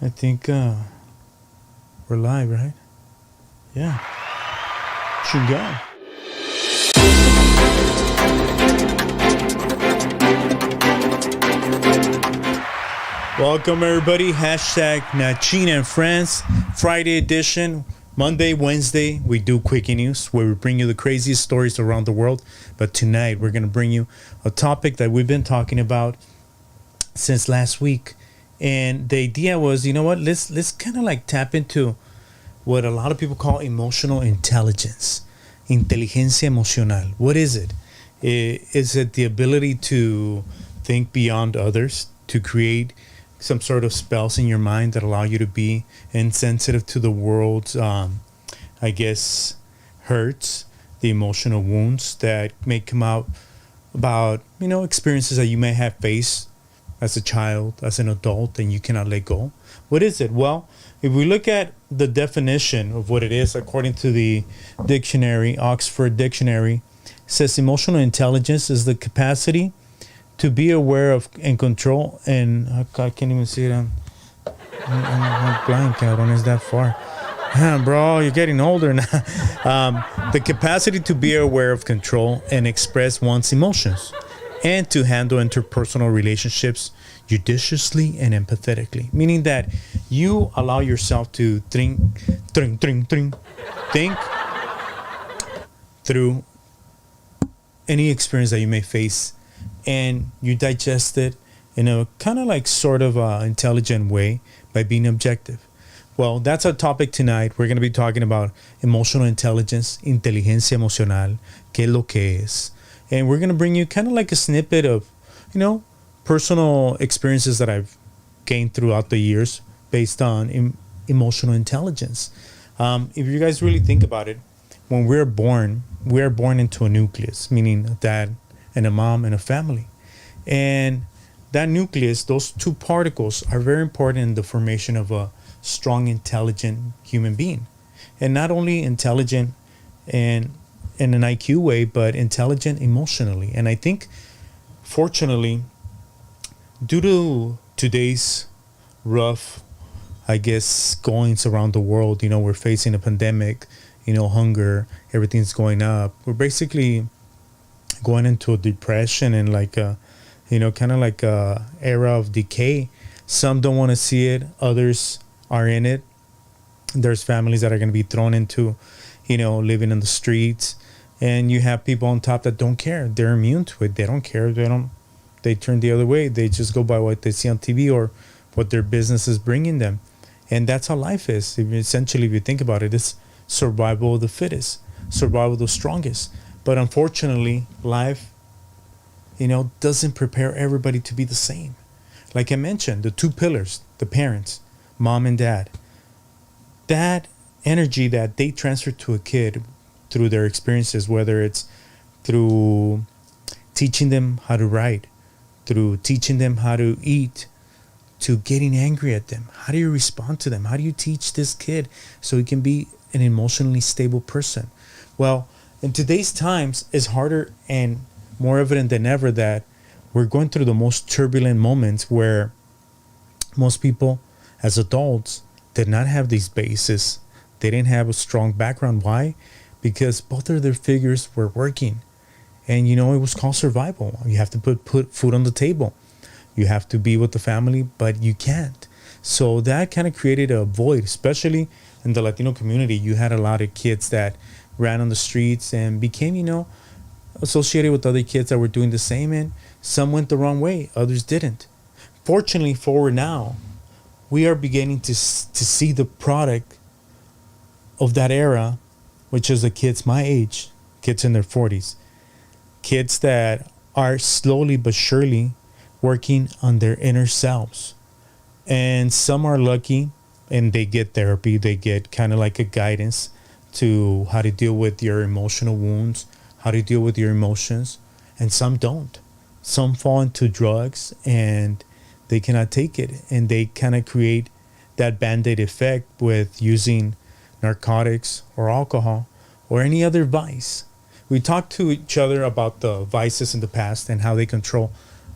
I think we're live, right? Yeah. Should go. Welcome, everybody. Hashtag Nachin and Friends. Friday edition. Monday, Wednesday, we do Quickie News where we bring you the craziest stories around the world. But tonight, we're going to bring you a topic that we've been talking about since last week. And the idea was, you know what? Let's kind of like tap into what a lot of people call emotional intelligence. Inteligencia emocional. What is it? Is it the ability to think beyond others, to create some sort of spells in your mind that allow you to be insensitive to the world's, hurts, the emotional wounds that may come out about, experiences that you may have faced as a child, as an adult, and you cannot let go? What is it? Well, if we look at the definition of what it is, according to the dictionary, Oxford Dictionary, it says emotional intelligence is the capacity to be aware of and control, and I can't even see it. I'm blank. I don't know, it's that far. Bro, you're getting older now. The capacity to be aware of, control, and express one's emotions, and to handle interpersonal relationships judiciously and empathetically. Meaning that you allow yourself to think through any experience that you may face, and you digest it in a kind of like sort of intelligent way by being objective. Well, that's our topic tonight. We're going to be talking about emotional intelligence, inteligencia emocional, qué es lo que es. And we're going to bring you kind of like a snippet of, personal experiences that I've gained throughout the years based on emotional intelligence. If you guys really think about it, when we are born into a nucleus, meaning a dad and a mom and a family. And that nucleus, those two particles, are very important in the formation of a strong, intelligent human being. And not only intelligent in an IQ way, but intelligent emotionally. And I think, fortunately, due to today's rough, goings around the world, we're facing a pandemic, hunger, everything's going up. We're basically going into a depression and like a, kind of like a era of decay. Some don't want to see it. Others are in it. There's families that are going to be thrown into, living in the streets. And you have people on top that don't care. They're immune to it. They don't care. They turn the other way. They just go by what they see on TV or what their business is bringing them. And that's how life is. Essentially, if you think about it, it's survival of the fittest, survival of the strongest. But unfortunately, life, doesn't prepare everybody to be the same. Like I mentioned, the two pillars, the parents, mom and dad, that energy that they transfer to a kid through their experiences, whether it's through teaching them how to write, through teaching them how to eat, to getting angry at them. How do you respond to them? How do you teach this kid so he can be an emotionally stable person? Well, in today's times, it's harder and more evident than ever that we're going through the most turbulent moments where most people as adults did not have these bases. They didn't have a strong background. Why? Because both of their figures were working. And, it was called survival. You have to put food on the table. You have to be with the family, but you can't. So that kind of created a void, especially in the Latino community. You had a lot of kids that ran on the streets and became, associated with other kids that were doing the same. And some went the wrong way. Others didn't. Fortunately, forward now, we are beginning to see the product of that era, which is the kids my age, kids in their 40s. Kids that are slowly but surely working on their inner selves. And some are lucky and they get therapy. They get kind of like a guidance to how to deal with your emotional wounds, how to deal with your emotions. And some don't. Some fall into drugs and they cannot take it. And they kind of create that Band-Aid effect with using narcotics or alcohol or any other vice. We talk to each other about the vices in the past and how they control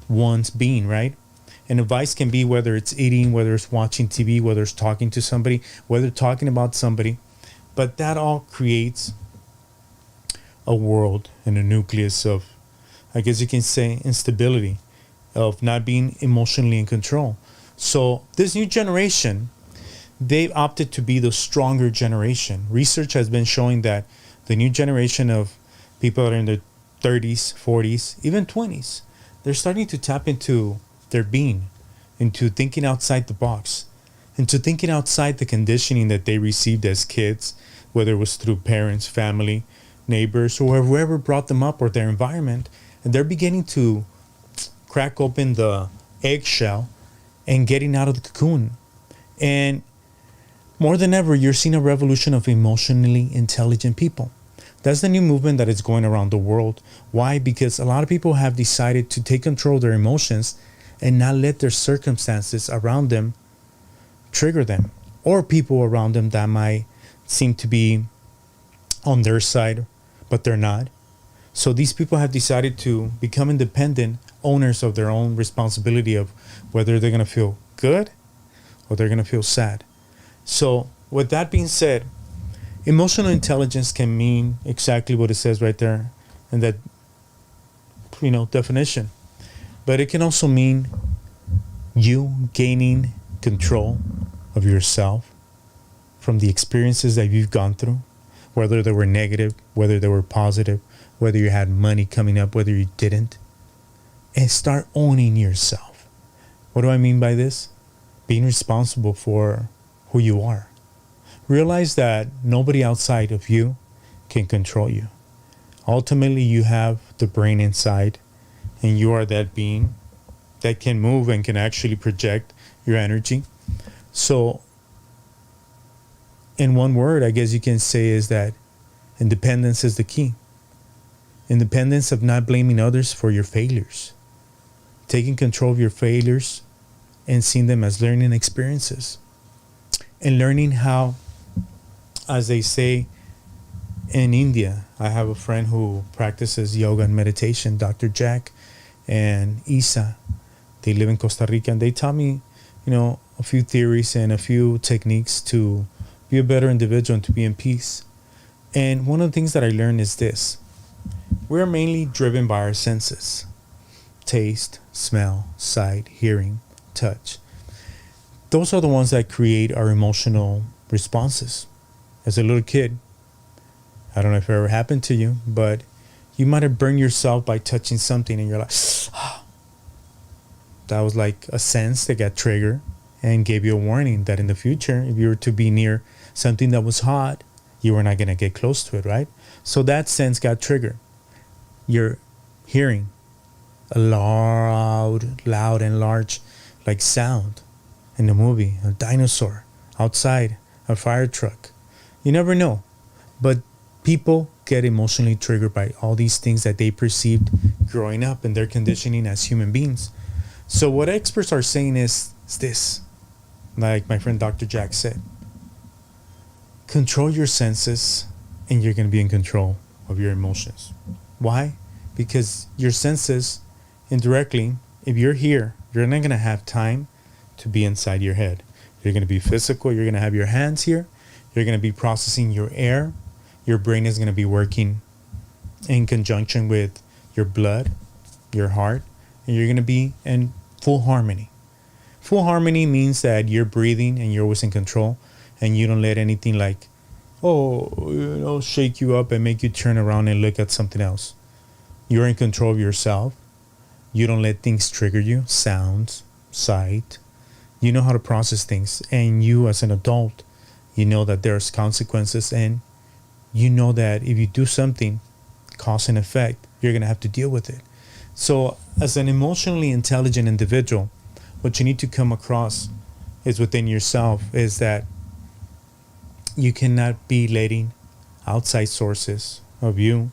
one's being, right? And advice can be whether it's eating, whether it's watching TV, whether it's talking to somebody, whether talking about somebody. But that all creates a world and a nucleus of, I guess you can say, instability, of not being emotionally in control. So this new generation, they've opted to be the stronger generation. Research has been showing that the new generation of people that are in their 30s, 40s, even 20s, they're starting to tap into their being, into thinking outside the box, into thinking outside the conditioning that they received as kids, whether it was through parents, family, neighbors, or whoever brought them up, or their environment. And they're beginning to crack open the eggshell and getting out of the cocoon. And more than ever, you're seeing a revolution of emotionally intelligent people. That's the new movement that is going around the world. Why? Because a lot of people have decided to take control of their emotions and not let their circumstances around them trigger them, or people around them that might seem to be on their side, but they're not. So these people have decided to become independent owners of their own responsibility of whether they're going to feel good or they're going to feel sad. So with that being said, emotional intelligence can mean exactly what it says right there in that, definition. But it can also mean you gaining control of yourself from the experiences that you've gone through, whether they were negative, whether they were positive, whether you had money coming up, whether you didn't, and start owning yourself. What do I mean by this? Being responsible for who you are. Realize that nobody outside of you can control you. Ultimately, you have the brain inside, and you are that being that can move and can actually project your energy. So, in one word, I guess you can say is that independence is the key. Independence of not blaming others for your failures. Taking control of your failures and seeing them as learning experiences. And learning how, as they say in India, I have a friend who practices yoga and meditation, Dr. Jack and Isa. They live in Costa Rica, and they taught me, a few theories and a few techniques to be a better individual and to be in peace. And one of the things that I learned is this. We're mainly driven by our senses. Taste, smell, sight, hearing, touch. Those are the ones that create our emotional responses. As a little kid, I don't know if it ever happened to you, but you might have burned yourself by touching something and you're like, that was like a sense that got triggered and gave you a warning that in the future, if you were to be near something that was hot, you were not going to get close to it, right? So that sense got triggered. You're hearing a loud and large like sound in the movie, a dinosaur outside, a fire truck. You never know. But people get emotionally triggered by all these things that they perceived growing up and their conditioning as human beings. So what experts are saying is this, like my friend Dr. Jack said, control your senses and you're going to be in control of your emotions. Why? Because your senses, indirectly, if you're here, you're not going to have time to be inside your head. You're going to be physical. You're going to have your hands here. You're going to be processing your air. Your brain is going to be working in conjunction with your blood, your heart, and you're going to be in full harmony. Full harmony means that you're breathing and you're always in control, and you don't let anything like, shake you up and make you turn around and look at something else. You're in control of yourself. You don't let things trigger you, sounds, sight. You know how to process things, and you as an adult, you know that there's consequences, and you know that if you do something, cause and effect, you're going to have to deal with it. So as an emotionally intelligent individual, what you need to come across is within yourself is that you cannot be letting outside sources of you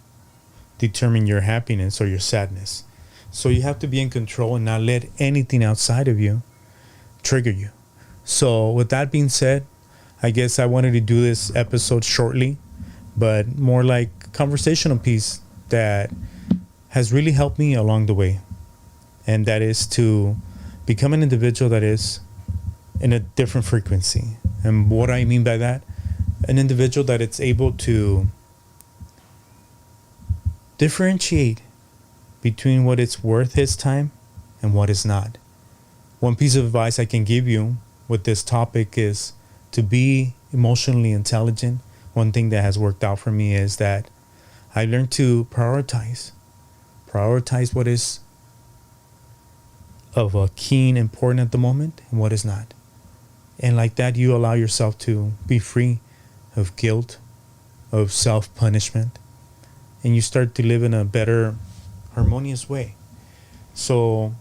determine your happiness or your sadness. So you have to be in control and not let anything outside of you trigger you. So with that being said, I guess I wanted to do this episode shortly, but more like conversational piece that has really helped me along the way. And that is to Become an individual that is in a different frequency. And what I mean by that, an individual that it's able to differentiate between what it's worth his time and what is not. One piece of advice I can give you with this topic is to be emotionally intelligent. One thing that has worked out for me is that I learned to prioritize what is of a keen importance at the moment and what is not. And like that, you allow yourself to be free of guilt, of self-punishment, and you start to live in a better, harmonious way. So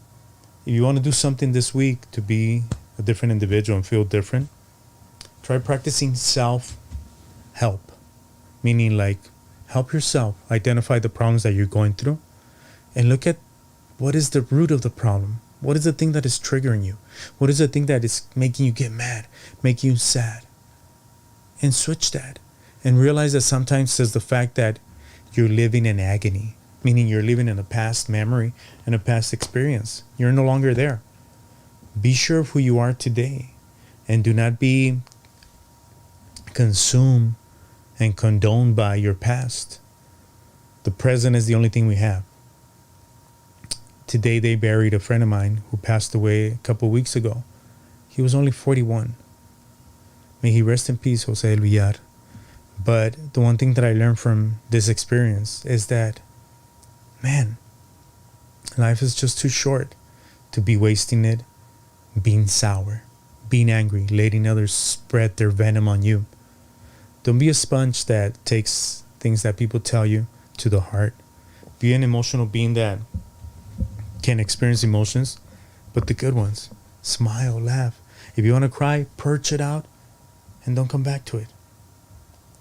if you want to do something this week to be a different individual and feel different, try practicing self-help, meaning like help yourself identify the problems that you're going through and look at what is the root of the problem. What is the thing that is triggering you? What is the thing that is making you get mad, making you sad? And switch that. And realize that sometimes it's the fact that you're living in agony, meaning you're living in a past memory and a past experience. You're no longer there. Be sure of who you are today and do not be consumed and condoned by your past. The present is the only thing we have. Today they buried a friend of mine who passed away a couple of weeks ago. He was only 41. May he rest in peace, Jose El Villar. But the one thing that I learned from this experience is that, man, life is just too short to be wasting it being sour, being angry, letting others spread their venom on you. Don't be a sponge that takes things that people tell you to the heart. Be an emotional being that can experience emotions, but the good ones. Smile, laugh. If you want to cry, purge it out and don't come back to it.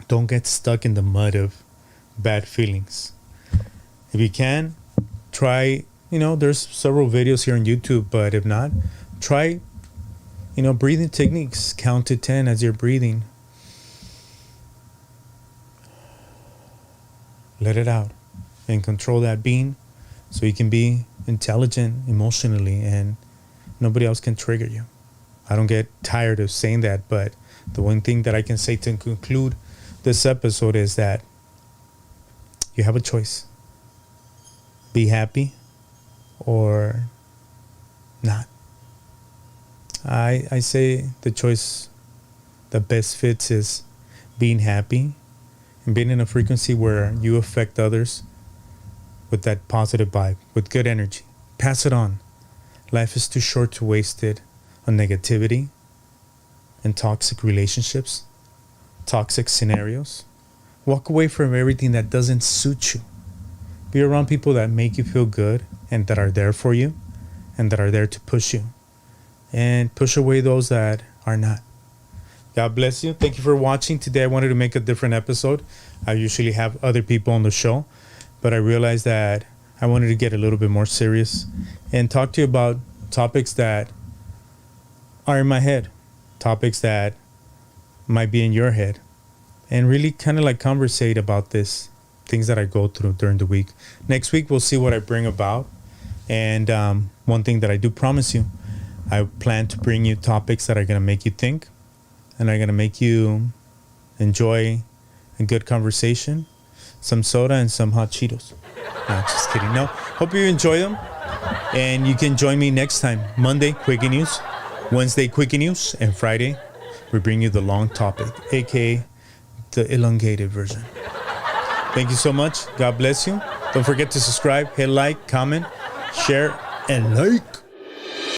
Don't get stuck in the mud of bad feelings. If you can, try, there's several videos here on YouTube, but if not, try, breathing techniques. Count to 10 as you're breathing. Let it out and control that being so you can be intelligent emotionally and nobody else can trigger you. I don't get tired of saying that, but the one thing that I can say to conclude this episode is that you have a choice. Be happy or not. I say the choice that best fits is being happy and being in a frequency where you affect others with that positive vibe, with good energy. Pass it on. Life is too short to waste it on negativity and toxic relationships, toxic scenarios. Walk away from everything that doesn't suit you. Be around people that make you feel good and that are there for you and that are there to push you. And push away those that are not. God bless you. Thank you for watching. Today I wanted to make a different episode. I usually have other people on the show, but I realized that I wanted to get a little bit more serious and talk to you about topics that are in my head, topics that might be in your head, and really kind of like conversate about this, things that I go through during the week. Next week, we'll see what I bring about. And one thing that I do promise you, I plan to bring you topics that are going to make you think and are going to make you enjoy a good conversation, some soda and some hot Cheetos. No, just kidding. No, hope you enjoy them. And you can join me next time. Monday, Quickie News. Wednesday, Quickie News. And Friday, we bring you the long topic, aka the elongated version. Thank you so much. God bless you. Don't forget to subscribe, hit like, comment, share, and like.